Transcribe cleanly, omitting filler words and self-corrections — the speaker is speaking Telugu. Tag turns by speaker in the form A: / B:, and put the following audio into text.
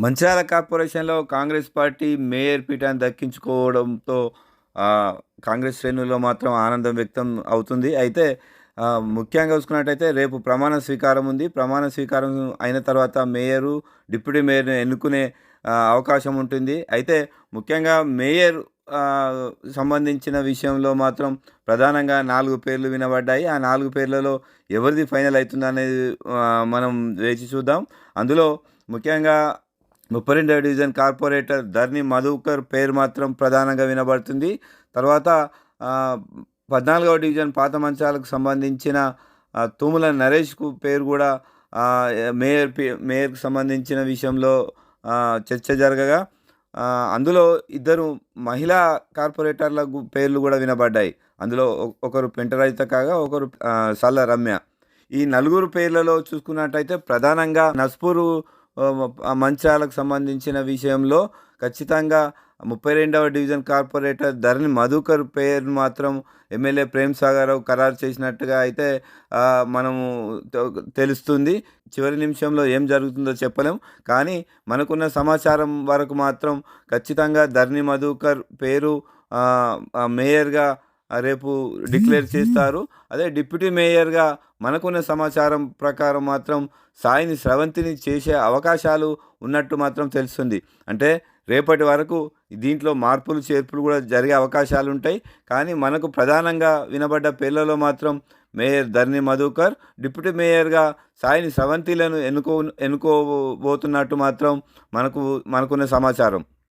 A: మంచిర్యాల కార్పొరేషన్‌లో కాంగ్రెస్ పార్టీ మేయర్ పీఠాన్ని దక్కించుకోవడంతో కాంగ్రెస్ శ్రేణుల్లో మాత్రం ఆనందం వ్యక్తం అవుతుంది. అయితే ముఖ్యంగా చూసుకున్నట్టయితే రేపు ప్రమాణ స్వీకారం ఉంది. ప్రమాణ స్వీకారం అయిన తర్వాత మేయరు, డిప్యూటీ మేయర్‌ని ఎన్నుకునే అవకాశం ఉంటుంది. అయితే ముఖ్యంగా మేయర్ సంబంధించిన విషయంలో మాత్రం ప్రధానంగా 4 పేర్లు వినబడ్డాయి. ఆ 4 పేర్లలో ఎవరిది ఫైనల్ అయితుందనేది మనం వేచి చూద్దాం. అందులో ముఖ్యంగా 32వ డివిజన్ కార్పొరేటర్ ధర్ని మధుకర్ పేరు మాత్రం ప్రధానంగా వినబడుతుంది. తర్వాత 14వ డివిజన్ పాత మంచాలకు సంబంధించిన తుమ్మల నరేష్‌కు పేరు కూడా మేయర్‌కి సంబంధించిన విషయంలో చర్చ జరగగా అందులో ఇద్దరు మహిళా కార్పొరేటర్ల పేర్లు కూడా వినబడ్డాయి. అందులో ఒకరు పెంటరాయిత కాగా ఒకరు సల్ల రమ్య. ఈ నలుగురు పేర్లలో చూసుకున్నట్టయితే ప్రధానంగా నస్పూరు మంచాలకు సంబంధించిన విషయంలో ఖచ్చితంగా 32వ డివిజన్ కార్పొరేటర్ ధరణి మధుకర్ పేరు మాత్రం ఎమ్మెల్యే ప్రేమ్ సాగర్‌రావు ఖరారు చేసినట్టుగా అయితే మనము తెలుస్తుంది. చివరి నిమిషంలో ఏం జరుగుతుందో చెప్పలేం. కానీ మనకున్న సమాచారం వరకు మాత్రం ఖచ్చితంగా ధరణి మధుకర్ పేరు మేయర్‌గా రేపు డిక్లేర్ చేస్తారు. అదే డిప్యూటీ మేయర్‌గా మనకున్న సమాచారం ప్రకారం మాత్రం సాయిని స్రవంతిని చేసే అవకాశాలు ఉన్నట్టు మాత్రం తెలుస్తుంది. అంటే రేపటి వరకు దీంట్లో మార్పులు చేర్పులు కూడా జరిగే అవకాశాలు ఉంటాయి. కానీ మనకు ప్రధానంగా వినబడ్డ పేర్లలో మాత్రం మేయర్ ధర్ని మధుకర్, డిప్యూటీ మేయర్‌గా సాయిని స్రవంతిలను ఎన్నుకోబోతున్నట్టు మాత్రం మనకున్న సమాచారం.